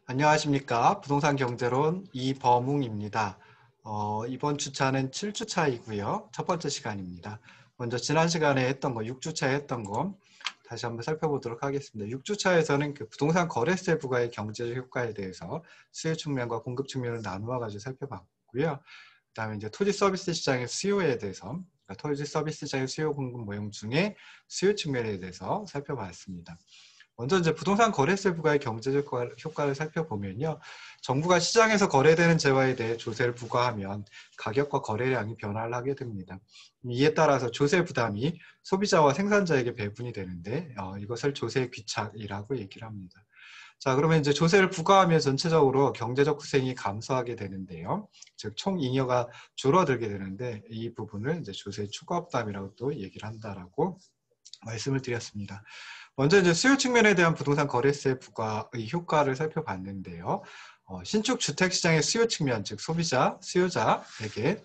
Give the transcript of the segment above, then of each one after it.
안녕하십니까. 부동산 경제론 이범웅입니다. 이번 주차는 7주차이고요. 첫 번째 시간입니다. 먼저 지난 시간에 했던 거, 6주차에 했던 거 다시 한번 살펴보도록 하겠습니다. 6주차에서는 그 부동산 거래세 부과의 경제적 효과에 대해서 수요 측면과 공급 측면을 나누어 가지고 살펴봤고요. 그다음에 이제 토지 서비스 시장의 수요에 대해서, 그러니까 토지 서비스 시장의 수요 공급 모형 중에 수요 측면에 대해서 살펴봤습니다. 먼저 이제 부동산 거래세 부과의 경제적 효과를 살펴보면요. 정부가 시장에서 거래되는 재화에 대해 조세를 부과하면 가격과 거래량이 변화를 하게 됩니다. 이에 따라서 조세 부담이 소비자와 생산자에게 배분이 되는데 이것을 조세 귀착이라고 얘기를 합니다. 자, 그러면 이제 조세를 부과하면 전체적으로 경제적 후생이 감소하게 되는데요. 즉, 총 잉여가 줄어들게 되는데 이 부분을 이제 조세 추가 부담이라고 또 얘기를 한다라고 말씀을 드렸습니다. 먼저 이제 수요 측면에 대한 부동산 거래세 부과의 효과를 살펴봤는데요. 신축 주택 시장의 수요 측면, 즉 소비자, 수요자에게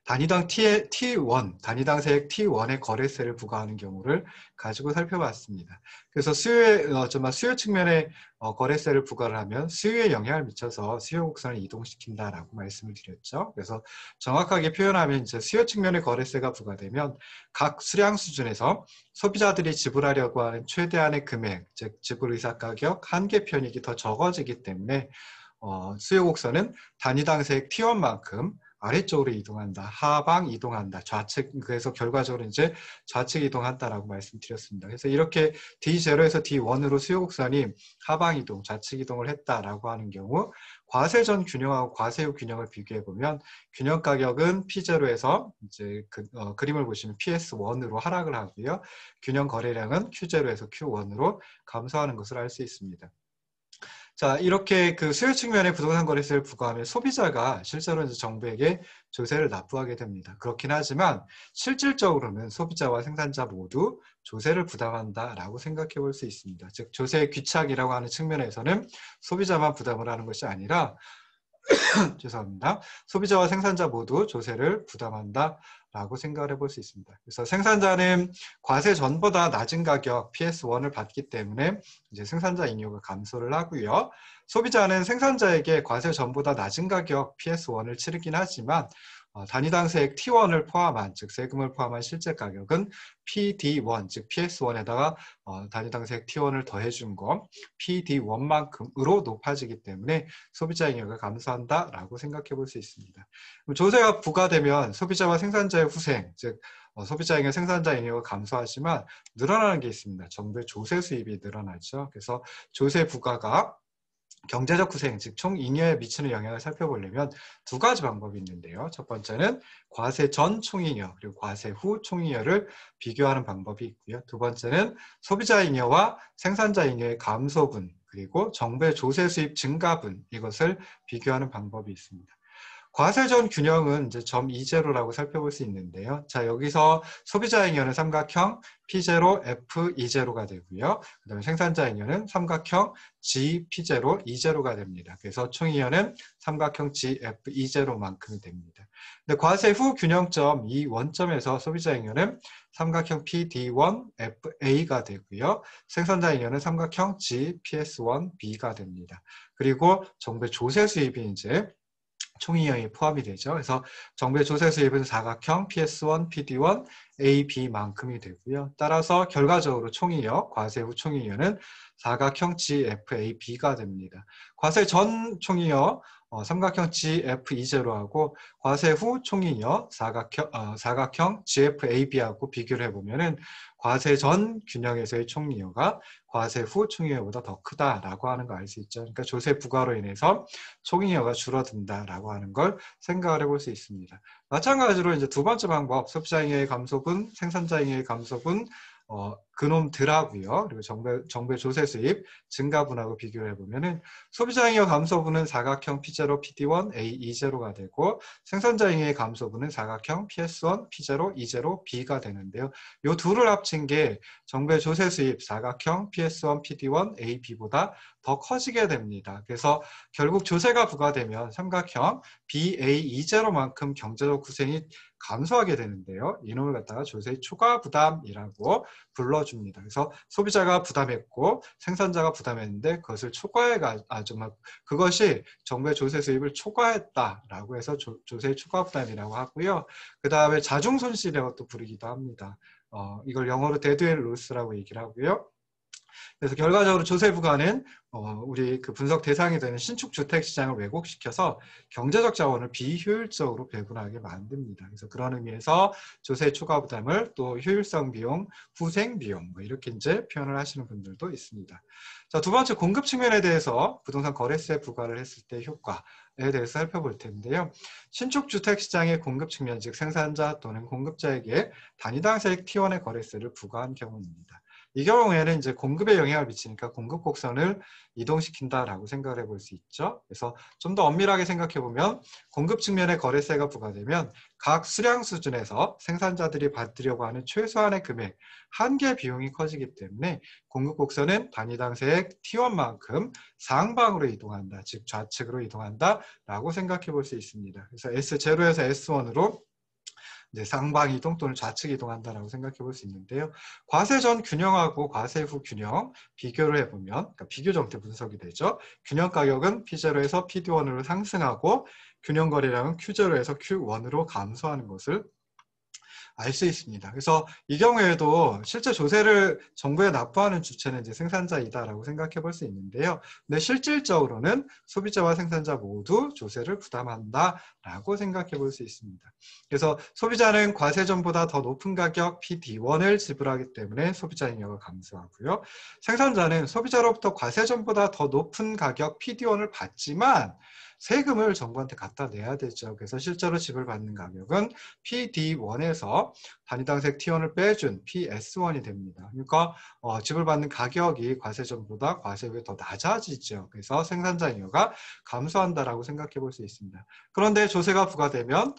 단위당 T1, 단위당 세액 T1의 거래세를 부과하는 경우를 가지고 살펴봤습니다. 그래서 수요 측면에 거래세를 부과를 하면 수요에 영향을 미쳐서 수요 곡선을 이동시킨다라고 말씀을 드렸죠. 그래서 정확하게 표현하면 이제 수요 측면의 거래세가 부과되면 각 수량 수준에서 소비자들이 지불하려고 하는 최대한의 금액, 즉 지불 의사 가격 한계 편익이 더 적어지기 때문에 수요 곡선은 단위당 세액 T1만큼 아래쪽으로 이동한다. 하방 이동한다. 좌측, 그래서 결과적으로 이제 좌측 이동한다라고 말씀드렸습니다. 그래서 이렇게 D0에서 D1으로 수요 곡선이 하방 이동, 좌측 이동을 했다라고 하는 경우 과세전 균형하고 과세후 균형을 비교해 보면 균형 가격은 P0에서 이제 그림을 보시면 PS1으로 하락을 하고요. 균형 거래량은 Q0에서 Q1으로 감소하는 것을 알 수 있습니다. 자, 이렇게 그 수요 측면에 부동산 거래세를 부과하면 소비자가 실제로 이제 정부에게 조세를 납부하게 됩니다. 그렇긴 하지만 실질적으로는 소비자와 생산자 모두 조세를 부담한다라고 생각해 볼 수 있습니다. 즉, 조세 귀착이라고 하는 측면에서는 소비자만 부담을 하는 것이 아니라 죄송합니다. 소비자와 생산자 모두 조세를 부담한다라고 생각을 해볼 수 있습니다. 그래서 생산자는 과세 전보다 낮은 가격 PS1을 받기 때문에 이제 생산자 잉여가 감소를 하고요. 소비자는 생산자에게 과세 전보다 낮은 가격 PS1을 치르긴 하지만 단위당 세액 T1을 포함한, 즉 세금을 포함한 실제 가격은 PD1, 즉 PS1에다가 단위당 세액 T1을 더해준 거 PD1만큼으로 높아지기 때문에 소비자 잉여가 감소한다라고 생각해 볼 수 있습니다. 조세가 부과되면 소비자와 생산자의 후생, 즉 소비자 잉여, 생산자 잉여가 감소하지만 늘어나는 게 있습니다. 정부의 조세 수입이 늘어나죠. 그래서 조세 부과가 경제적 후생, 즉 총잉여에 미치는 영향을 살펴보려면 두 가지 방법이 있는데요. 첫 번째는 과세 전 총잉여 그리고 과세 후 총잉여를 비교하는 방법이 있고요. 두 번째는 소비자 잉여와 생산자 잉여의 감소분 그리고 정부의 조세 수입 증가분 이것을 비교하는 방법이 있습니다. 과세전 균형은 이제 점 E0라고 살펴볼 수 있는데요. 자, 여기서 소비자 잉여는 삼각형 P0, F, E0가 되고요. 그 다음에 생산자 잉여는 삼각형 G, P0, E0가 됩니다. 그래서 총잉여는 삼각형 G, F, E0만큼이 됩니다. 근데 과세 후 균형점 이 원점에서 소비자 잉여는 삼각형 PD1, FA가 되고요. 생산자 잉여는 삼각형 G, PS1, B가 됩니다. 그리고 정부의 조세 수입이 이제 총이형이 포함이 되죠. 그래서 정부의 조세 수입은 사각형 PS1, PD1, AB만큼이 되고요. 따라서 결과적으로 총이역, 과세 후 총이역은 사각형 GFAB가 됩니다. 과세 전 총이역 삼각형 GFE0하고 과세 후 총이역 사각형 GFAB하고 비교를 해보면은 과세 전 균형에서의 총이역가 과세 후 총이역보다 더 크다라고 하는 걸 알 수 있죠. 그러니까 조세 부과로 인해서 총잉여가 줄어든다라고 하는 걸 생각을 해볼 수 있습니다. 마찬가지로 이제 두 번째 방법, 소비자잉여의 감소분, 생산자잉여의 감소분, 그놈들하고요. 그리고 정부의 조세 수입 증가분하고 비교를 해보면은 소비자잉여 감소분은 사각형 P0, PD1, A20가 되고 생산자잉여의 감소분은 사각형 PS1, P0, E0, B가 되는데요. 이 둘을 합친 게 정부의 조세 수입 사각형 PS1, PD1, AB보다 더 커지게 됩니다. 그래서 결국 조세가 부과되면 삼각형 BA20만큼 경제적 후생이 감소하게 되는데요. 이놈을 갖다가 조세 추가 부담이라고 줍니다. 그래서 소비자가 부담했고 생산자가 부담했는데 그것을 그것이 정부의 조세 수입을 초과했다라고 해서 조세 초과 부담이라고 하고요. 그 다음에 자중 손실이라고 또 부르기도 합니다. 이걸 영어로 데드앤 로스라고 얘기를 하고요. 그래서 결과적으로 조세부과는 우리 그 분석 대상이 되는 신축 주택 시장을 왜곡시켜서 경제적 자원을 비효율적으로 배분하게 만듭니다. 그래서 그런 의미에서 조세 초과 부담을 또 효율성 비용, 후생 비용 이렇게 이제 표현을 하시는 분들도 있습니다. 자, 두 번째 공급 측면에 대해서 부동산 거래세 부과를 했을 때 효과에 대해서 살펴볼 텐데요. 신축 주택 시장의 공급 측면, 즉 생산자 또는 공급자에게 단위당 세액 T1의 거래세를 부과한 경우입니다. 이 경우에는 이제 공급에 영향을 미치니까 공급 곡선을 이동시킨다라고 생각을 해볼 수 있죠. 그래서 좀 더 엄밀하게 생각해 보면 공급 측면에 거래세가 부과되면 각 수량 수준에서 생산자들이 받으려고 하는 최소한의 금액, 한계 비용이 커지기 때문에 공급 곡선은 단위당 세액 T1만큼 상방으로 이동한다, 즉 좌측으로 이동한다라고 생각해 볼 수 있습니다. 그래서 S0에서 S1으로 이제 상방 이동 또는 좌측 이동한다라고 생각해 볼 수 있는데요. 과세 전 균형하고 과세 후 균형 비교를 해보면, 그러니까 비교 정태 분석이 되죠. 균형 가격은 P0에서 PD1으로 상승하고 균형 거래량은 Q0에서 Q1으로 감소하는 것을 알 수 있습니다. 그래서 이 경우에도 실제 조세를 정부에 납부하는 주체는 이제 생산자이다라고 생각해 볼 수 있는데요. 근데 실질적으로는 소비자와 생산자 모두 조세를 부담한다라고 생각해 볼 수 있습니다. 그래서 소비자는 과세 전보다 더 높은 가격 PD1을 지불하기 때문에 소비자 잉여가 감소하고요. 생산자는 소비자로부터 과세 전보다 더 높은 가격 PD1을 받지만 세금을 정부한테 갖다 내야 되죠. 그래서 실제로 지불받는 가격은 PD1에서 단위당 세액 T1을 빼준 PS1이 됩니다. 그러니까 지불받는 가격이 과세 전보다 과세 후에 더 낮아지죠. 그래서 생산자 잉여가 감소한다라고 생각해 볼 수 있습니다. 그런데 조세가 부과되면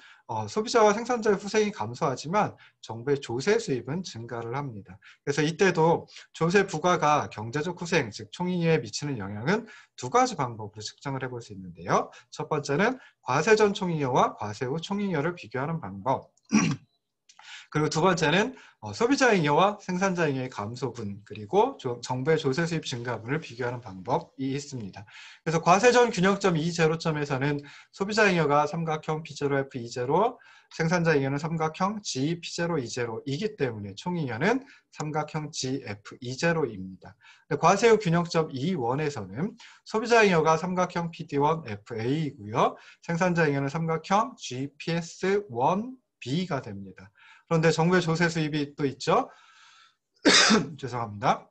소비자와 생산자의 후생이 감소하지만 정부의 조세 수입은 증가를 합니다. 그래서 이때도 조세 부과가 경제적 후생, 즉 총이익에 미치는 영향은 두 가지 방법으로 측정을 해볼 수 있는데요. 첫 번째는 과세 전 총이익과 과세 후 총이익을 비교하는 방법. 그리고 두 번째는 소비자 잉여와 생산자 잉여의 감소분, 그리고 정부의 조세 수입 증가분을 비교하는 방법이 있습니다. 그래서 과세 전 균형점 E0점에서는 소비자 잉여가 삼각형 P0F E0, 생산자 잉여는 삼각형 G P0 E0이기 때문에 총잉여는 삼각형 GF E0입니다. 과세 후 균형점 E1에서는 소비자 잉여가 삼각형 PD1 FA이고요. 생산자 잉여는 삼각형 GPS1 B가 됩니다. 그런데 정부의 조세 수입이 또 있죠. 죄송합니다.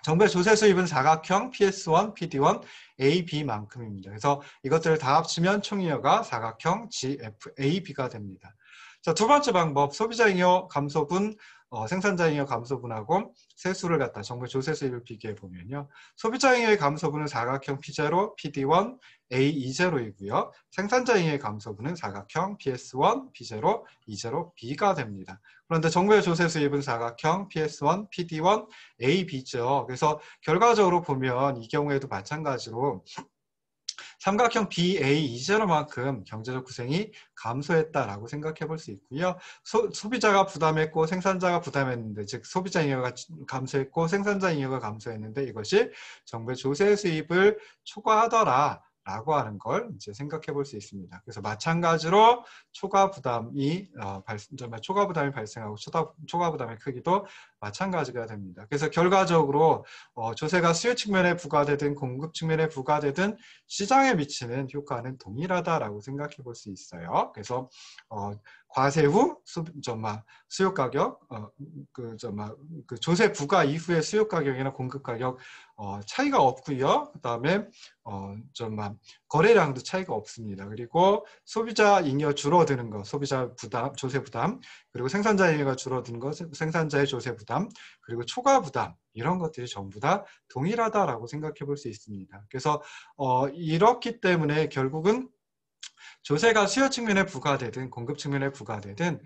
정부의 조세 수입은 사각형 PS1, PD1, AB만큼입니다. 그래서 이것들을 다 합치면 총잉여가 사각형 GFAB가 됩니다. 자, 두 번째 방법, 소비자 잉여 감소분, 생산자 잉여 감소분하고 세수를 갖다 정부의 조세 수입을 비교해 보면요. 소비자 잉여의 감소분은 사각형 P0, PD1, A20이고요. 생산자 잉여의 감소분은 사각형 PS1, P0, E0, B가 됩니다. 그런데 정부의 조세 수입은 사각형 PS1, PD1, AB죠. 그래서 결과적으로 보면 이 경우에도 마찬가지로 삼각형 BA20만큼 경제적 후생이 감소했다라고 생각해 볼 수 있고요. 소비자가 부담했고 생산자가 부담했는데, 즉 소비자 잉여가 감소했고 생산자 잉여가 감소했는데 이것이 정부의 조세 수입을 초과하더라 라고 하는 걸 이제 생각해 볼 수 있습니다. 그래서 마찬가지로 초과 부담이 발생하고 초과 부담의 크기도 마찬가지가 됩니다. 그래서 결과적으로 조세가 수요 측면에 부과되든 공급 측면에 부과되든 시장에 미치는 효과는 동일하다라고 생각해 볼 수 있어요. 그래서 과세 후 수요 가격, 그 조세 부과 이후의 수요 가격이나 공급 가격 차이가 없고요. 그다음에 거래량도 차이가 없습니다. 그리고 소비자 잉여 줄어드는 것, 소비자 부담, 조세 부담, 그리고 생산자 잉여가 줄어드는 것, 생산자의 조세 부담, 그리고 초과 부담, 이런 것들이 전부 다 동일하다라고 생각해 볼 수 있습니다. 그래서 이렇기 때문에 결국은 조세가 수요 측면에 부과되든 공급 측면에 부과되든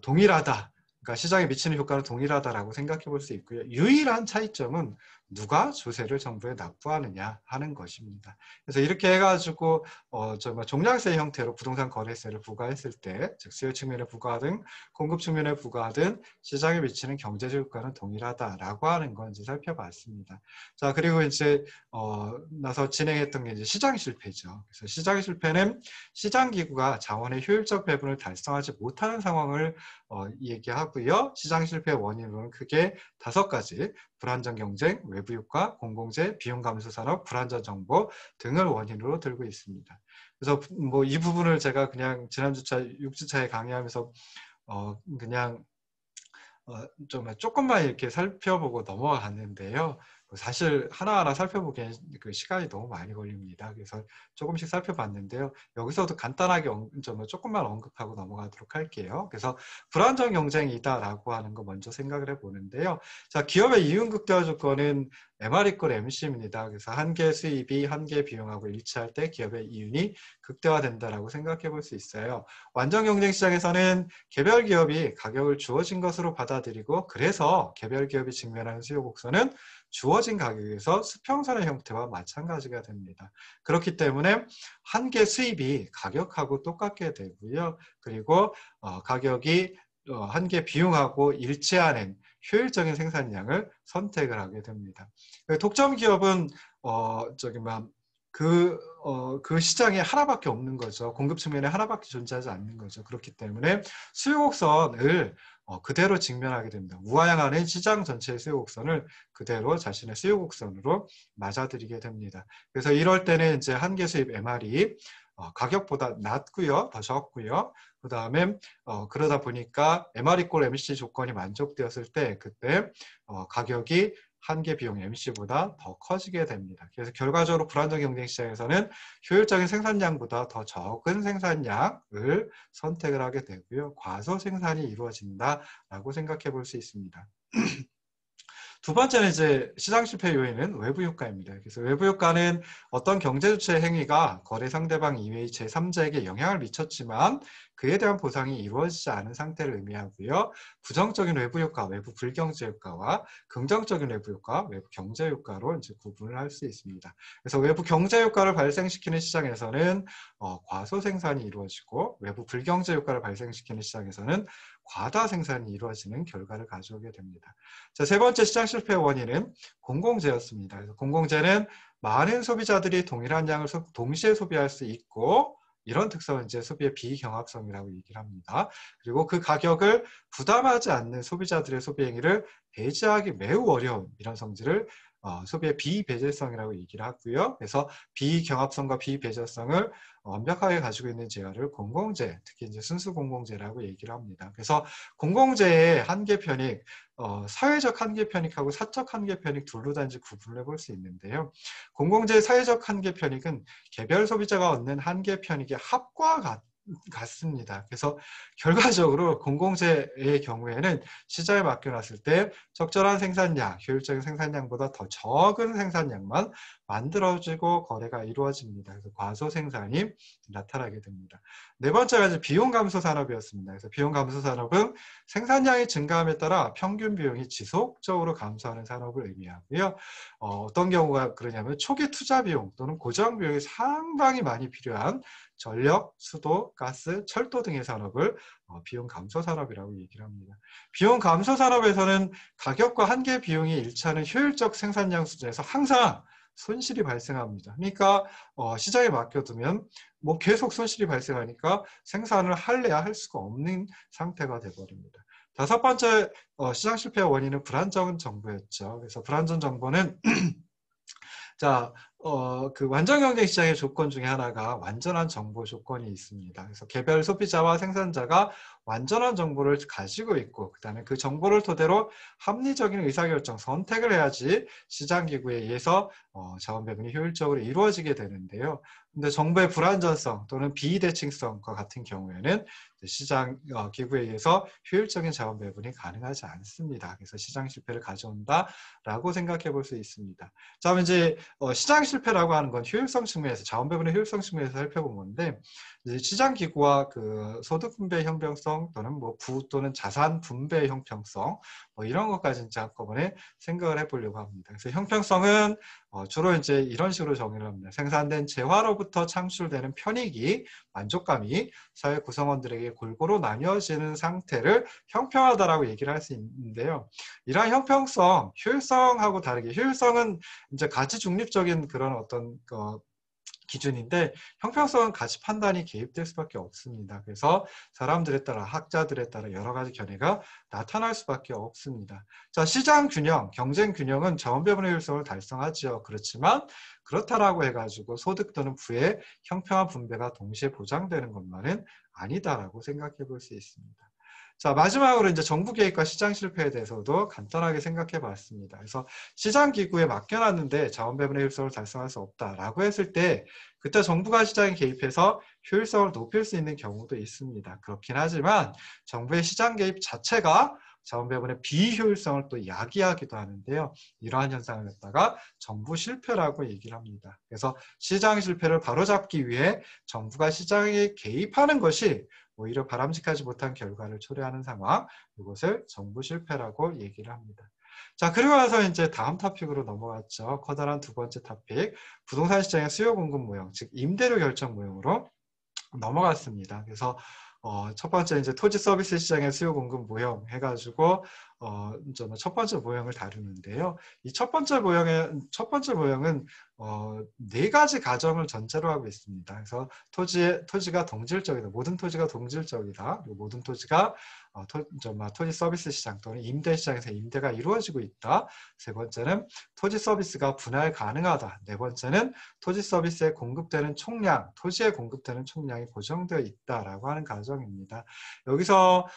동일하다. 그러니까 시장에 미치는 효과는 동일하다라고 생각해 볼 수 있고요. 유일한 차이점은 누가 조세를 정부에 납부하느냐 하는 것입니다. 그래서 이렇게 해가지고 정말 종량세 형태로 부동산 거래세를 부과했을 때, 즉 수요 측면에 부과하든 공급 측면에 부과하든 시장에 미치는 경제적 효과는 동일하다라고 하는 건 이제 살펴봤습니다. 자, 그리고 이제 나서 진행했던 게 이제 시장 실패죠. 그래서 시장 실패는 시장 기구가 자원의 효율적 배분을 달성하지 못하는 상황을 얘기하고요. 시장 실패 원인으로는 크게 5가지, 불안정 경쟁, 외부 효과, 공공재, 비용 감소 산업, 불안전 정보 등을 원인으로 들고 있습니다. 그래서 뭐 이 부분을 제가 그냥 지난 주차, 6주차에 강의하면서 그냥 좀 조금만 이렇게 살펴보고 넘어갔는데요. 사실 하나하나 살펴보기엔 그 시간이 너무 많이 걸립니다. 그래서 조금씩 살펴봤는데요. 여기서도 간단하게 조금만 언급하고 넘어가도록 할게요. 그래서 불안정 경쟁이다라고 하는 거 먼저 생각을 해보는데요. 자, 기업의 이윤 극대화 조건은 MR 이퀄 MC입니다. 그래서 한계 수입이 한계 비용하고 일치할 때 기업의 이윤이 극대화된다라고 생각해 볼 수 있어요. 완전 경쟁 시장에서는 개별 기업이 가격을 주어진 것으로 받아들이고, 그래서 개별 기업이 직면하는 수요 곡선은 주어진 가격에서 수평선의 형태와 마찬가지가 됩니다. 그렇기 때문에 한계 수입이 가격하고 똑같게 되고요. 그리고 가격이 한계 비용하고 일치하는 효율적인 생산량을 선택을 하게 됩니다. 독점 기업은 그 시장에 하나밖에 없는 거죠. 공급 측면에 하나밖에 존재하지 않는 거죠. 그렇기 때문에 수요 곡선을 그대로 직면하게 됩니다. 우하향하는 시장 전체의 수요 곡선을 그대로 자신의 수요 곡선으로 맞아들이게 됩니다. 그래서 이럴 때는 이제 한계 수입 MR이 가격보다 낮고요, 더 적고요. 그 다음에 그러다 보니까 MR 이퀄 MC 조건이 만족되었을 때 그때 가격이 한계 비용 MC보다 더 커지게 됩니다. 그래서 결과적으로 불안정 경쟁 시장에서는 효율적인 생산량보다 더 적은 생산량을 선택을 하게 되고요. 과소 생산이 이루어진다라고 생각해 볼 수 있습니다. 두 번째는 이제 시장 실패 요인은 외부 효과입니다. 그래서 외부 효과는 어떤 경제 주체 행위가 거래 상대방 이외의 제3자에게 영향을 미쳤지만 그에 대한 보상이 이루어지지 않은 상태를 의미하고요. 부정적인 외부 효과, 외부 불경제 효과와 긍정적인 외부 효과, 외부 경제 효과로 이제 구분을 할 수 있습니다. 그래서 외부 경제 효과를 발생시키는 시장에서는 과소 생산이 이루어지고, 외부 불경제 효과를 발생시키는 시장에서는 과다 생산이 이루어지는 결과를 가져오게 됩니다. 자, 세 번째 시장 실패 원인은 공공재였습니다. 그래서 공공재는 많은 소비자들이 동일한 양을 동시에 소비할 수 있고, 이런 특성은 이제 소비의 비경합성이라고 얘기를 합니다. 그리고 그 가격을 부담하지 않는 소비자들의 소비 행위를 배제하기 매우 어려운 이런 성질을 소비의 비배제성이라고 얘기를 하고요. 그래서 비경합성과 비배제성을 완벽하게 가지고 있는 재화를 공공재, 특히 이제 순수 공공재라고 얘기를 합니다. 그래서 공공재의 한계 편익, 사회적 한계 편익하고 사적 한계 편익 둘로 단지 구분을 해볼 수 있는데요. 공공재의 사회적 한계 편익은 개별 소비자가 얻는 한계 편익의 합과 같습니다. 그래서 결과적으로 공공재의 경우에는 시장에 맡겨놨을 때 적절한 생산량, 효율적인 생산량보다 더 적은 생산량만 만들어지고 거래가 이루어집니다. 그래서 과소 생산이 나타나게 됩니다. 네 번째가 이제 비용 감소 산업이었습니다. 그래서 비용 감소 산업은 생산량이 증가함에 따라 평균 비용이 지속적으로 감소하는 산업을 의미하고요. 어떤 경우가 그러냐면 초기 투자 비용 또는 고정 비용이 상당히 많이 필요한 전력, 수도, 가스, 철도 등의 산업을 비용 감소 산업이라고 얘기를 합니다. 비용 감소 산업에서는 가격과 한계 비용이 일치하는 효율적 생산량 수준에서 항상 손실이 발생합니다. 그러니까 시장에 맡겨두면 뭐 계속 손실이 발생하니까 생산을 할래야 할 수가 없는 상태가 돼버립니다. 다섯 번째 시장 실패의 원인은 불안정 정보였죠. 그래서 불안정 정보는 자, 그 완전 경쟁 시장의 조건 중에 하나가 완전한 정보 조건이 있습니다. 그래서 개별 소비자와 생산자가 완전한 정보를 가지고 있고, 그다음에 그 정보를 토대로 합리적인 의사결정, 선택을 해야지 시장 기구에 의해서 자원 배분이 효율적으로 이루어지게 되는데요. 근데 정보의 불완전성 또는 비대칭성과 같은 경우에는 시장 기구에 의해서 효율적인 자원 배분이 가능하지 않습니다. 그래서 시장 실패를 가져온다라고 생각해 볼 수 있습니다. 자, 그럼 이제 시장 실패라고 하는 건 효율성 측면에서, 자원 배분의 효율성 측면에서 살펴본 건데, 이제 시장 기구와 그 소득 분배 형평성 또는 뭐 부 또는 자산 분배 형평성 뭐 이런 것까지 이제 한꺼번에 생각을 해보려고 합니다. 그래서 형평성은 주로 이제 이런 식으로 정의를 합니다. 생산된 재화로부터 창출되는 편익이, 만족감이 사회 구성원들에게 골고루 나뉘어지는 상태를 형평하다라고 얘기를 할 수 있는데요. 이러한 형평성, 효율성하고 다르게, 효율성은 이제 가치 중립적인 그런 어떤 기준인데, 형평성은 가치 판단이 개입될 수밖에 없습니다. 그래서 사람들에 따라, 학자들에 따라 여러 가지 견해가 나타날 수밖에 없습니다. 자, 시장 균형, 경쟁 균형은 자원 배분의 효율성을 달성하죠. 그렇지만 그렇다라고 해가지고 소득 또는 부의 형평한 분배가 동시에 보장되는 것만은 아니다라고 생각해 볼 수 있습니다. 자, 마지막으로 이제 정부 개입과 시장 실패에 대해서도 간단하게 생각해 봤습니다. 그래서 시장 기구에 맡겨놨는데 자원 배분의 효율성을 달성할 수 없다라고 했을 때, 그때 정부가 시장에 개입해서 효율성을 높일 수 있는 경우도 있습니다. 그렇긴 하지만 정부의 시장 개입 자체가 자원 배분의 비효율성을 또 야기하기도 하는데요. 이러한 현상을 갖다가 정부 실패라고 얘기를 합니다. 그래서 시장 실패를 바로잡기 위해 정부가 시장에 개입하는 것이 오히려 바람직하지 못한 결과를 초래하는 상황, 이것을 정부 실패라고 얘기를 합니다. 자, 그리고 나서 이제 다음 토픽으로 넘어갔죠. 커다란 두 번째 토픽, 부동산 시장의 수요 공급 모형, 즉 임대료 결정 모형으로 넘어갔습니다. 그래서 첫 번째 이제 토지 서비스 시장의 수요 공급 모형 해가지고 첫 번째 모형을 다루는데요. 이 첫 번째 모형은 네 가지 가정을 전제로 하고 있습니다. 그래서 토지가 동질적이다. 모든 토지가 동질적이다. 그리고 모든 토지가 토지 서비스 시장 또는 임대 시장에서 임대가 이루어지고 있다. 세 번째는 토지 서비스가 분할 가능하다. 네 번째는 토지 서비스에 공급되는 총량, 토지에 공급되는 총량이 고정되어 있다라고 하는 가정입니다. 여기서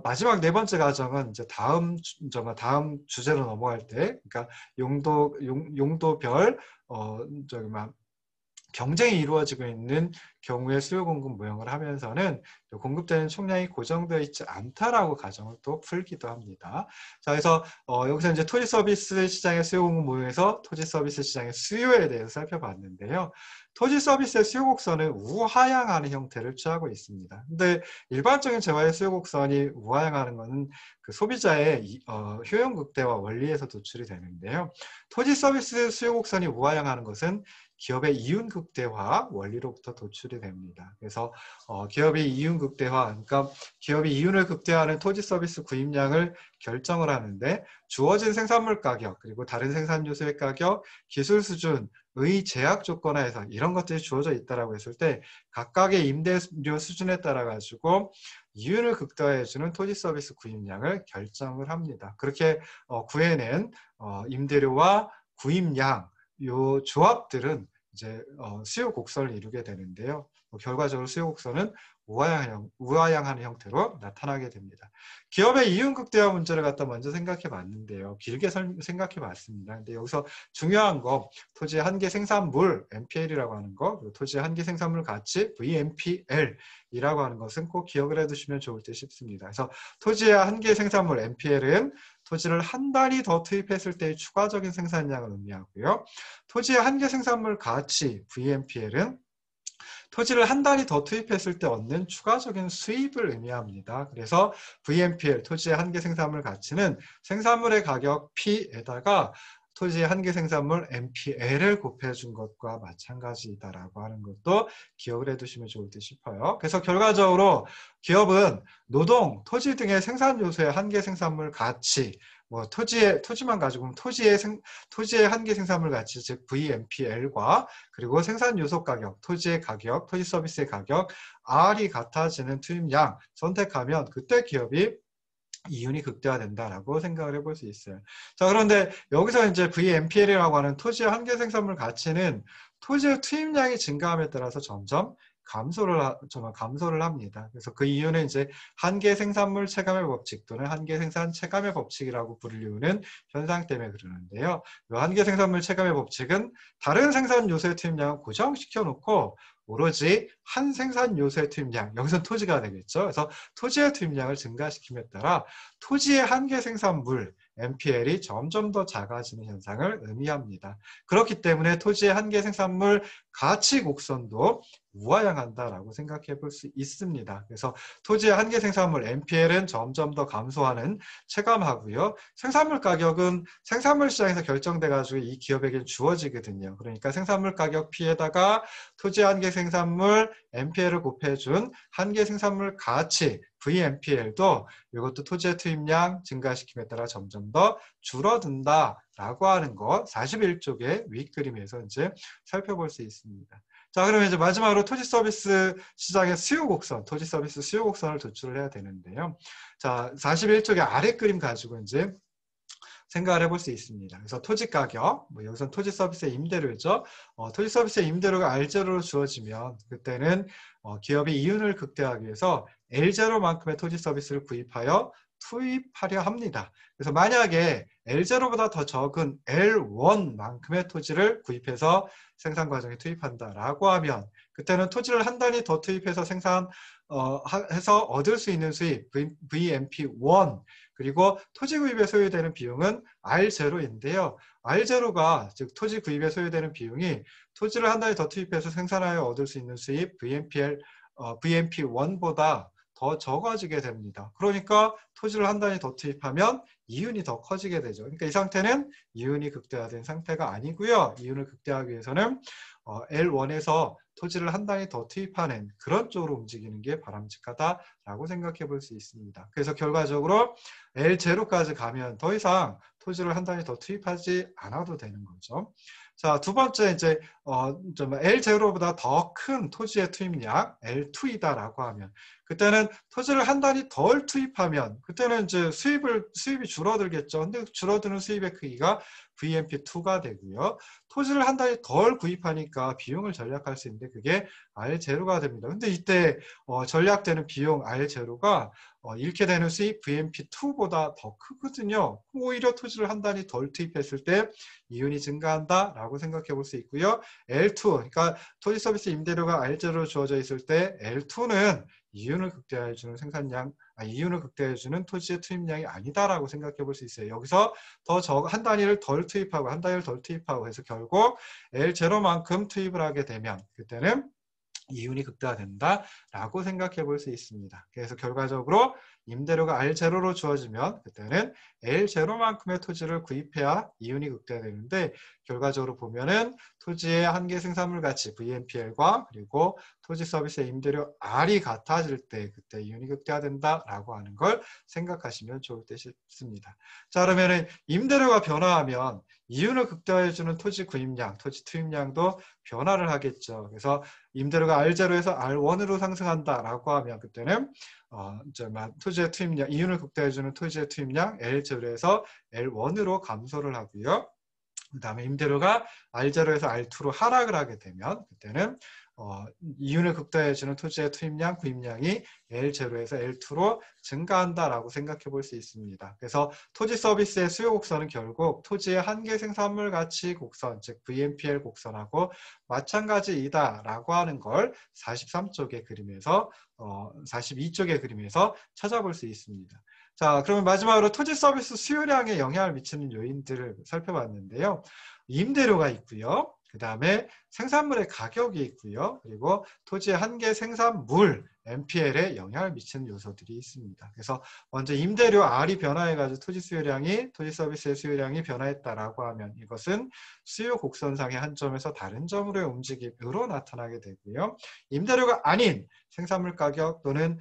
마지막 네 번째 가정은 이제 다음 주제로 넘어갈 때, 그러니까 용도별 경쟁이 이루어지고 있는 경우에 수요 공급 모형을 하면서는 공급되는 총량이 고정되어 있지 않다라고 가정을 또 풀기도 합니다. 자, 그래서 여기서 이제 토지 서비스 시장의 수요 공급 모형에서 토지 서비스 시장의 수요에 대해서 살펴봤는데요. 토지 서비스의 수요 곡선은 우하향하는 형태를 취하고 있습니다. 근데 일반적인 재화의 수요 곡선이 우하향하는 것은 그 소비자의 효용 극대화 원리에서 도출이 되는데요. 토지 서비스 수요 곡선이 우하향하는 것은 기업의 이윤 극대화 원리로부터 도출이 됩니다. 그래서 기업의 이윤 극대화, 그러니까 기업이 이윤을 극대화하는 토지 서비스 구입량을 결정을 하는데, 주어진 생산물 가격, 그리고 다른 생산 요소의 가격, 기술 수준의 제약 조건 하에서 이런 것들이 주어져 있다라고 했을 때, 각각의 임대료 수준에 따라 가지고 이윤을 극대화해주는 토지 서비스 구입량을 결정을 합니다. 그렇게 구해낸 임대료와 구입량, 요 조합들은 이제 수요 곡선을 이루게 되는데요. 결과적으로 수요 곡선은 우하향하는 형태로 나타나게 됩니다. 기업의 이윤 극대화 문제를 갖다 먼저 생각해 봤는데요. 길게 생각해 봤습니다. 근데 여기서 중요한 거, 토지의 한계 생산물 MPL이라고 하는 거, 그리고 토지의 한계 생산물 가치 VMPL이라고 하는 것은 꼭 기억을 해두시면 좋을 듯 싶습니다. 그래서 토지의 한계 생산물 MPL은 토지를 한 단위 더 투입했을 때의 추가적인 생산량을 의미하고요. 토지의 한계 생산물 가치 VMPL은 토지를 한 단위 더 투입했을 때 얻는 추가적인 수입을 의미합니다. 그래서 VMPL, 토지의 한계 생산물 가치는 생산물의 가격 P에다가 토지의 한계 생산물 MPL을 곱해준 것과 마찬가지다라고 하는 것도 기억을 해두시면 좋을 듯 싶어요. 그래서 결과적으로 기업은 노동, 토지 등의 생산 요소의 한계 생산물 가치, 토지만 가지고 보면 토지의 한계 생산물 가치, 즉 VMPL과 그리고 생산 요소 가격, 토지의 가격, 토지 서비스의 가격, R이 같아지는 투입량 선택하면 그때 기업이 이윤이 극대화된다라고 생각을 해볼 수 있어요. 자, 그런데 여기서 이제 VMPL이라고 하는 토지의 한계 생산물 가치는 토지의 투입량이 증가함에 따라서 점점 감소를 합니다. 그래서 그 이유는 이제 한계 생산물 체감의 법칙 또는 한계 생산 체감의 법칙이라고 불리우는 현상 때문에 그러는데요. 이 한계 생산물 체감의 법칙은 다른 생산 요소의 투입량을 고정시켜 놓고 오로지 한 생산 요소의 투입량, 여기서 토지가 되겠죠. 그래서 토지의 투입량을 증가시킴에 따라 토지의 한계 생산물 MPL이 점점 더 작아지는 현상을 의미합니다. 그렇기 때문에 토지의 한계 생산물 가치 곡선도 우하향한다라고 생각해 볼 수 있습니다. 그래서 토지의 한계 생산물 MPL은 점점 더 감소하는 체감하고요. 생산물 가격은 생산물 시장에서 결정돼 가지고 이 기업에게 주어지거든요. 그러니까 생산물 가격 P에다가 토지 한계 생산물 MPL을 곱해준 한계 생산물 가치 VMPL도 이것도 토지의 투입량 증가시킴에 따라 점점 더 줄어든다라고 하는 거 41쪽의 윗그림에서 이제 살펴볼 수 있습니다. 자, 그러면 이제 마지막으로 토지 서비스 시장의 수요 곡선, 토지 서비스 수요 곡선을 도출을 해야 되는데요. 자, 41쪽의 아래 그림 가지고 이제 생각을 해볼 수 있습니다. 그래서 토지 가격, 여기서 토지 서비스의 임대료죠. 토지 서비스의 임대료가 R0로 주어지면 그때는 기업이 이윤을 극대화하기 위해서 L0만큼의 토지 서비스를 구입하여 투입하려 합니다. 그래서 만약에 L0보다 더 적은 L1만큼의 토지를 구입해서 생산 과정에 투입한다라고 하면 그때는 토지를 한 단위 더 투입해서 해서 얻을 수 있는 수입 VMP1 그리고 토지 구입에 소요되는 비용은 R0인데요. R0가 즉 토지 구입에 소요되는 비용이 토지를 한 단위 더 투입해서 생산하여 얻을 수 있는 수입 VMP1보다 더 적어지게 됩니다. 그러니까 토지를 한 단위 더 투입하면 이윤이 더 커지게 되죠. 그러니까 이 상태는 이윤이 극대화된 상태가 아니고요. 이윤을 극대화하기 위해서는 L1에서 토지를 한 단위 더 투입하는 그런 쪽으로 움직이는 게 바람직하다라고 생각해 볼 수 있습니다. 그래서 결과적으로 L0까지 가면 더 이상 토지를 한 단위 더 투입하지 않아도 되는 거죠. 자, 두 번째 이제 L0보다 더 큰 토지의 투입량 L2이다라고 하면 그때는 토지를 한 단위 덜 투입하면 그때는 이제 수입이 줄어들겠죠. 근데 줄어드는 수입의 크기가 VMP2가 되고요. 토지를 한 단위 덜 구입하니까 비용을 절약할 수 있는데 그게 R0가 됩니다. 근데 이때 절약되는 비용 R0가 잃게 되는 수입 VMP2보다 더 크거든요. 오히려 토지를 한 단위 덜 투입했을 때 이윤이 증가한다라고 생각해 볼 수 있고요. L2, 그러니까 토지 서비스 임대료가 R0로 주어져 있을 때 L2는 이윤을 극대화해주는 이윤을 극대화해주는 토지의 투입량이 아니다라고 생각해 볼 수 있어요. 여기서 한 단위를 덜 투입하고 해서 결국 L0만큼 투입을 하게 되면 그때는 이윤이 극대화된다라고 생각해 볼 수 있습니다. 그래서 결과적으로 임대료가 R0로 주어지면 그때는 L0만큼의 토지를 구입해야 이윤이 극대화되는데 결과적으로 보면은 토지의 한계 생산물 가치 VMPL과 그리고 토지 서비스의 임대료 R이 같아질 때 그때 이윤이 극대화된다라고 하는 걸 생각하시면 좋을 듯 싶습니다. 자, 그러면은 임대료가 변화하면 이윤을 극대화해주는 토지 구입량, 토지 투입량도 변화를 하겠죠. 그래서 임대료가 R0에서 R1으로 상승한다라고 하면 그때는 토지의 투입량, 이윤을 극대화해주는 토지의 투입량 L0에서 L1으로 감소를 하고요. 그 다음에 임대료가 R0에서 R2로 하락을 하게 되면 그때는 이윤을 극대화해주는 토지의 투입량, 구입량이 L0에서 L2로 증가한다라고 생각해 볼 수 있습니다. 그래서 토지 서비스의 수요 곡선은 결국 토지의 한계 생산물 가치 곡선, 즉 VMPL 곡선하고 마찬가지이다라고 하는 걸 43쪽의 그림에서 42쪽의 그림에서 찾아볼 수 있습니다. 자, 그러면 마지막으로 토지 서비스 수요량에 영향을 미치는 요인들을 살펴봤는데요. 임대료가 있고요. 그 다음에 생산물의 가격이 있고요. 그리고 토지의 한계 생산물 MPL에 영향을 미치는 요소들이 있습니다. 그래서 먼저 임대료 R이 변화해가지고 토지 서비스의 수요량이 변화했다라고 하면 이것은 수요 곡선상의 한 점에서 다른 점으로의 움직임으로 나타나게 되고요. 임대료가 아닌 생산물 가격 또는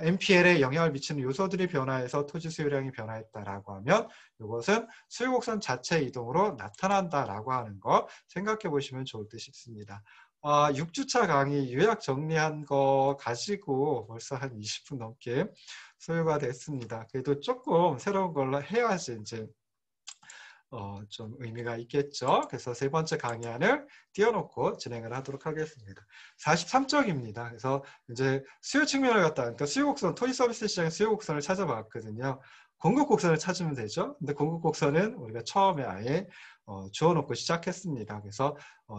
MPL에 영향을 미치는 요소들이 변화해서 토지 수요량이 변화했다라고 하면 이것은 수요 곡선 자체 이동으로 나타난다라고 하는 거 생각해 보시면 좋을 듯 싶습니다. 6주차 강의 요약 정리한 거 가지고 벌써 한 20분 넘게 소요가 됐습니다. 그래도 조금 새로운 걸로 해야지 이제 좀 의미가 있겠죠. 그래서 세 번째 강의안을 띄워놓고 진행을 하도록 하겠습니다. 43쪽입니다. 그래서 이제 수요 측면을 그러니까 수요 곡선, 토지 서비스 시장의 수요 곡선을 찾아봤거든요. 공급 곡선을 찾으면 되죠. 근데 공급 곡선은 우리가 처음에 아예 주어놓고 시작했습니다. 그래서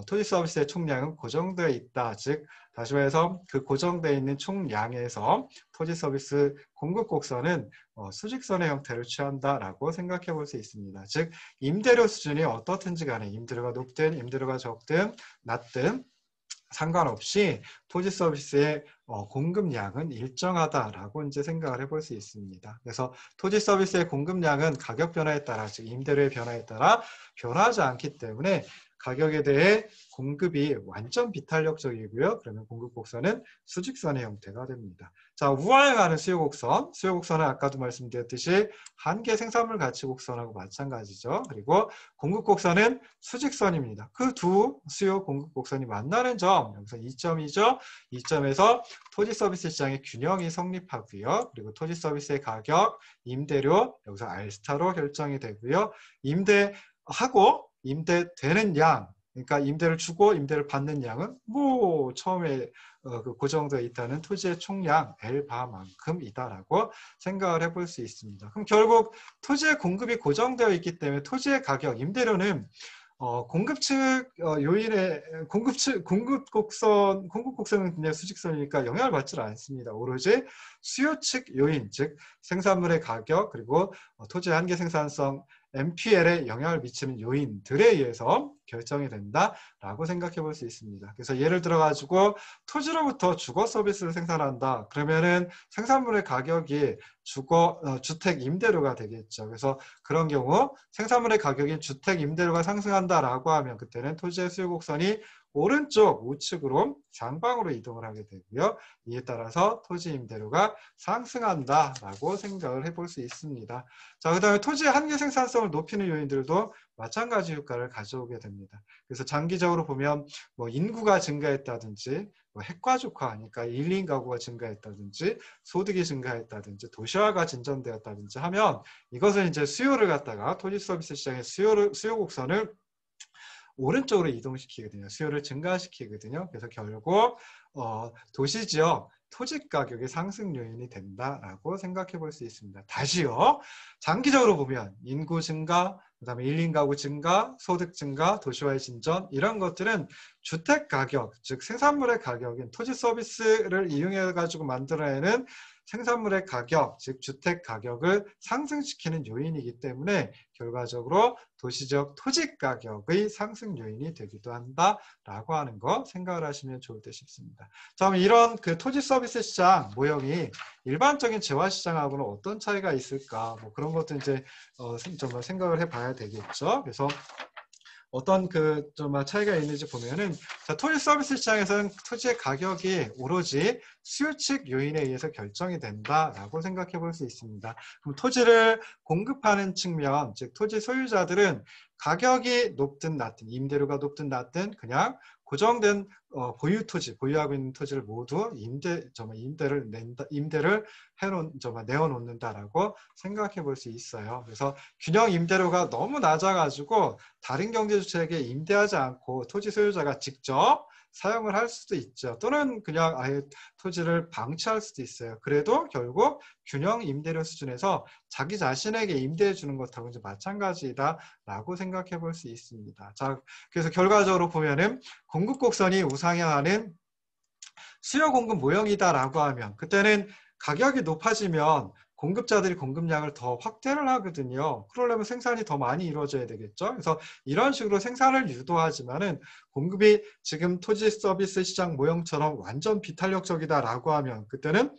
토지 서비스의 총량은 고정되어 있다. 즉 다시 말해서 그 고정되어 있는 총량에서 토지 서비스 공급 곡선은 수직선의 형태를 취한다라고 생각해 볼 수 있습니다. 즉 임대료 수준이 어떻든지 간에 임대료가 높든 임대료가 적든 낮든 상관없이 토지 서비스의 공급량은 일정하다라고 이제 생각을 해볼 수 있습니다. 그래서 토지 서비스의 공급량은 가격 변화에 따라, 즉 임대료의 변화에 따라 변하지 않기 때문에 가격에 대해 공급이 완전 비탄력적이고요. 그러면 공급 곡선은 수직선의 형태가 됩니다. 자, 우하에 가는 수요 곡선. 수요 곡선은 아까도 말씀드렸듯이 한계 생산물 가치 곡선하고 마찬가지죠. 그리고 공급 곡선은 수직선입니다. 그 두 수요 공급 곡선이 만나는 점, 여기서 이점이죠. 이점에서 토지 서비스 시장의 균형이 성립하고요. 그리고 토지 서비스의 가격, 임대료, 여기서 R스타로 결정이 되고요. 임대하고 임대되는 양, 그러니까 임대를 주고 임대를 받는 양은 뭐 처음에 그 고정되어 있다는 토지의 총량 L바만큼이다라고 생각을 해볼 수 있습니다. 그럼 결국 토지의 공급이 고정되어 있기 때문에 토지의 가격, 임대료는 공급 측 요인의 공급 곡선은 그냥 수직선이니까 영향을 받지 않습니다. 오로지 수요 측 요인, 즉 생산물의 가격 그리고 토지의 한계 생산성 MPL에 영향을 미치는 요인들에 의해서 결정이 된다라고 생각해 볼 수 있습니다. 그래서 예를 들어 가지고 토지로부터 주거 서비스를 생산한다. 그러면은 생산물의 가격이 주택 임대료가 되겠죠. 그래서 그런 경우 생산물의 가격인 주택 임대료가 상승한다라고 하면 그때는 토지의 수요 곡선이 오른쪽 우측으로 장방으로 이동을 하게 되고요. 이에 따라서 토지 임대료가 상승한다라고 생각을 해볼 수 있습니다. 자, 그 다음에 토지의 한계 생산성을 높이는 요인들도 마찬가지 효과를 가져오게 됩니다. 그래서 장기적으로 보면 뭐 인구가 증가했다든지 뭐 핵가족화, 그러니까 1인 가구가 증가했다든지 소득이 증가했다든지 도시화가 진전되었다든지 하면 이것은 이제 수요를 갖다가 토지 서비스 시장의 수요 곡선을 오른쪽으로 이동시키거든요. 수요를 증가시키거든요. 그래서 결국 도시지역 토지 가격의 상승 요인이 된다라고 생각해 볼 수 있습니다. 다시요. 장기적으로 보면 인구 증가, 그다음에 1인 가구 증가, 소득 증가, 도시화의 진전 이런 것들은 주택 가격, 즉 생산물의 가격인 토지 서비스를 이용해 가지고 만들어내는 생산물의 가격, 즉 주택 가격을 상승시키는 요인이기 때문에 결과적으로 도시적 토지 가격의 상승 요인이 되기도 한다라고 하는 거 생각을 하시면 좋을 듯 싶습니다. 자, 그럼 이런 그 토지 서비스 시장 모형이 일반적인 재화 시장하고는 어떤 차이가 있을까? 뭐 그런 것도 이제 정말 생각을 해봐야 되겠죠. 그래서 어떤 좀 차이가 있는지 보면은, 자, 토지 서비스 시장에서는 토지의 가격이 오로지 수요 측 요인에 의해서 결정이 된다라고 생각해 볼 수 있습니다. 그럼 토지를 공급하는 측면, 즉 토지 소유자들은 가격이 높든 낮든, 임대료가 높든 낮든 그냥 고정된 보유 토지, 보유하고 있는 토지를 모두 임대를 내어놓는다라고 생각해 볼 수 있어요. 그래서 균형 임대료가 너무 낮아가지고 다른 경제주체에게 임대하지 않고 토지 소유자가 직접 사용을 할 수도 있죠. 또는 그냥 아예 토지를 방치할 수도 있어요. 그래도 결국 균형 임대료 수준에서 자기 자신에게 임대해 주는 것하고 이제 마찬가지다라고 생각해 볼 수 있습니다. 자, 그래서 결과적으로 보면은 공급 곡선이 우상향하는 수요 공급 모형이다라고 하면 그때는 가격이 높아지면 공급자들이 공급량을 더 확대를 하거든요. 그러려면 생산이 더 많이 이루어져야 되겠죠. 그래서 이런 식으로 생산을 유도하지만은 공급이 지금 토지 서비스 시장 모형처럼 완전 비탄력적이다라고 하면 그때는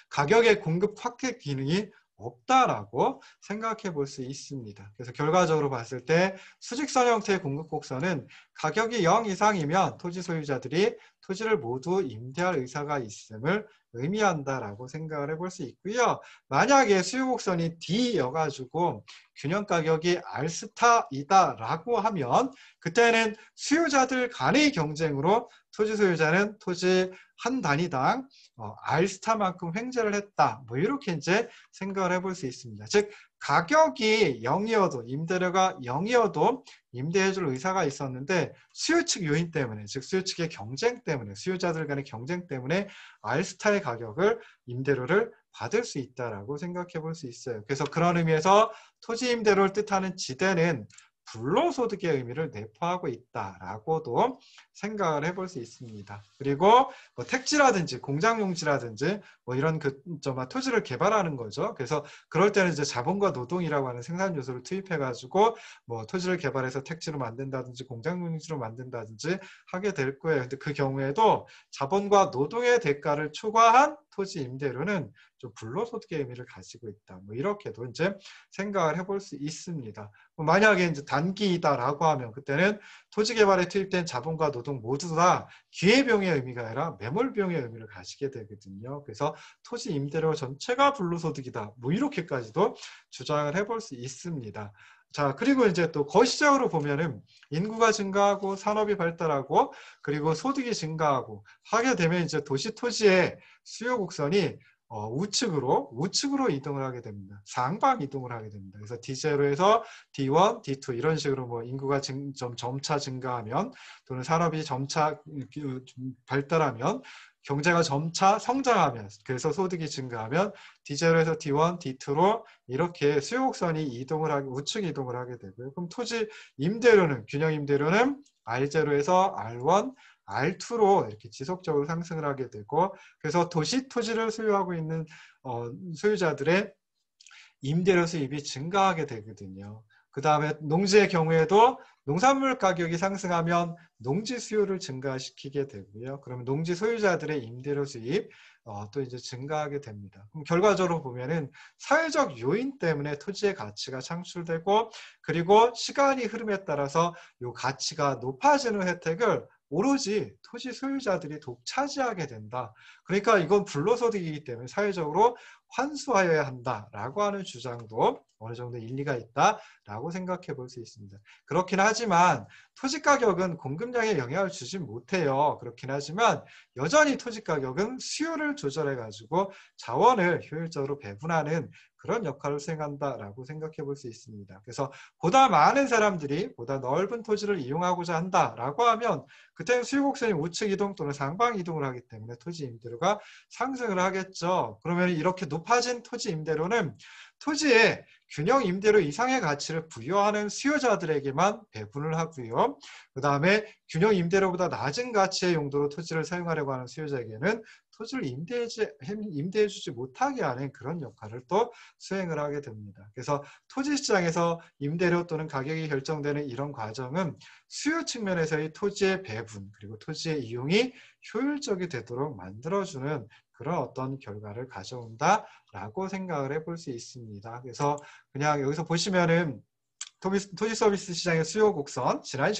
가격의 공급 확대 기능이 없다라고 생각해 볼 수 있습니다. 그래서 결과적으로 봤을 때 수직선 형태의 공급 곡선은 가격이 0 이상이면 토지 소유자들이 토지를 모두 임대할 의사가 있음을 의미한다라고 생각을 해볼 수 있고요. 만약에 수요 곡선이 D여가지고 균형 가격이 R스타이다라고 하면 그때는 수요자들 간의 경쟁으로 토지 소유자는 토지 한 단위당 R스타만큼 횡재를 했다. 뭐 이렇게 이제 생각을 해볼 수 있습니다. 즉 가격이 0이어도 임대료가 0이어도 임대해줄 의사가 있었는데 수요 측 요인 때문에 즉 수요 측의 경쟁 때문에 수요자들 간의 경쟁 때문에 R스타의 가격을 임대료를 받을 수 있다라고 생각해 볼 수 있어요. 그래서 그런 의미에서 토지 임대료를 뜻하는 지대는 불로소득의 의미를 내포하고 있다라고도 생각을 해볼 수 있습니다. 그리고 뭐 택지라든지 공장용지라든지 뭐 이런 토지를 개발하는 거죠. 그래서 그럴 때는 이제 자본과 노동이라고 하는 생산 요소를 투입해가지고 뭐 토지를 개발해서 택지로 만든다든지 공장용지로 만든다든지 하게 될 거예요. 근데 그 경우에도 자본과 노동의 대가를 초과한 토지 임대료는 좀 불로소득의 의미를 가지고 있다. 뭐 이렇게도 이제 생각을 해볼 수 있습니다. 만약에 이제 단기이다라고 하면 그때는 토지 개발에 투입된 자본과 노동 모두 다 기회비용의 의미가 아니라 매몰비용의 의미를 가지게 되거든요. 그래서 토지 임대료 전체가 불로소득이다. 뭐 이렇게까지도 주장을 해볼 수 있습니다. 자, 그리고 이제 또 거시적으로 보면은 인구가 증가하고 산업이 발달하고 그리고 소득이 증가하고 하게 되면 이제 도시 토지의 수요 곡선이 우측으로 이동을 하게 됩니다. 상방 이동을 하게 됩니다. 그래서 D0에서 D1, D2 이런 식으로 뭐 인구가 점차 증가하면 또는 산업이 점차 발달하면 경제가 점차 성장하면 그래서 소득이 증가하면 D0에서 D1, D2로 이렇게 수요곡선이 우측 이동을 하게 되고요. 그럼 토지 임대료는 균형 임대료는 R0에서 R1, R2로 이렇게 지속적으로 상승을 하게 되고 그래서 도시 토지를 소유하고 있는 소유자들의 임대료 수입이 증가하게 되거든요. 그 다음에 농지의 경우에도 농산물 가격이 상승하면 농지 수요를 증가시키게 되고요. 그러면 농지 소유자들의 임대료 수입 또 이제 증가하게 됩니다. 그럼 결과적으로 보면은 사회적 요인 때문에 토지의 가치가 창출되고 그리고 시간이 흐름에 따라서 이 가치가 높아지는 혜택을 오로지 토지 소유자들이 독차지하게 된다. 그러니까 이건 불로소득이기 때문에 사회적으로 환수하여야 한다라고 하는 주장도 어느 정도 일리가 있다라고 생각해 볼 수 있습니다. 그렇긴 하지만 토지 가격은 공급량에 영향을 주지 못해요. 그렇긴 하지만 여전히 토지 가격은 수요를 조절해 가지고 자원을 효율적으로 배분하는 그런 역할을 수행한다라고 생각해 볼 수 있습니다. 그래서 보다 많은 사람들이 보다 넓은 토지를 이용하고자 한다라고 하면 그때는 수요곡선이 우측 이동 또는 상방 이동을 하기 때문에 토지 임대료가 상승을 하겠죠. 그러면 이렇게 높아진 토지 임대료는 토지에 균형 임대료 이상의 가치를 부여하는 수요자들에게만 배분을 하고요. 그 다음에 균형 임대료보다 낮은 가치의 용도로 토지를 사용하려고 하는 수요자에게는 토지를 임대해주지 못하게 하는 그런 역할을 또 수행을 하게 됩니다. 그래서 토지시장에서 임대료 또는 가격이 결정되는 이런 과정은 수요 측면에서의 토지의 배분 그리고 토지의 이용이 효율적이 되도록 만들어주는 그런 어떤 결과를 가져온다라고 생각을 해볼 수 있습니다. 그래서 그냥 여기서 보시면은 토지 서비스 시장의 수요 곡선 지난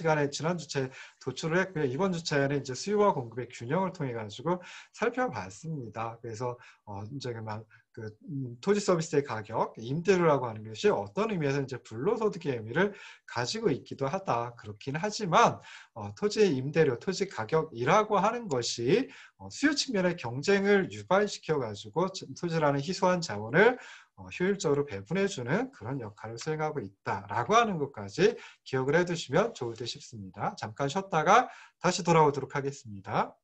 주차에 도출을 했고요. 이번 주차에는 이제 수요와 공급의 균형을 통해 가지고 살펴봤습니다. 그래서 이제 토지 서비스의 가격, 임대료라고 하는 것이 어떤 의미에서 이제 불로소득의 의미를 가지고 있기도 하다. 그렇긴 하지만 토지 임대료, 토지 가격이라고 하는 것이 수요 측면의 경쟁을 유발시켜 가지고 토지라는 희소한 자원을 효율적으로 배분해주는 그런 역할을 수행하고 있다라고 하는 것까지 기억을 해두시면 좋을 듯 싶습니다. 잠깐 쉬었다가 다시 돌아오도록 하겠습니다.